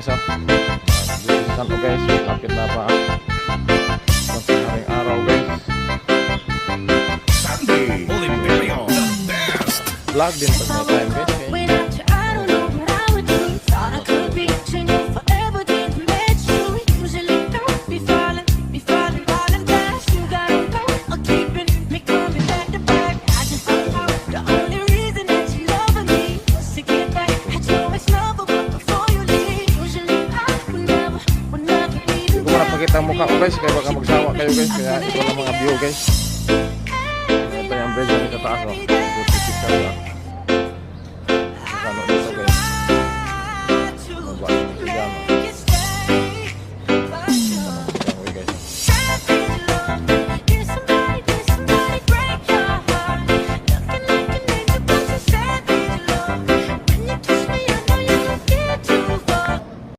isa. Bilisan ko guys, lapit na pa. Sa haring araw guys. Sunday, Oliverio, the best. Vlog din pag may time guys. Okay. Pakita ang mukha ko guys, kaya baka magsawa kayo guys, kaya ito lang mga view guys. Ito yung bridge na sa taas, oh.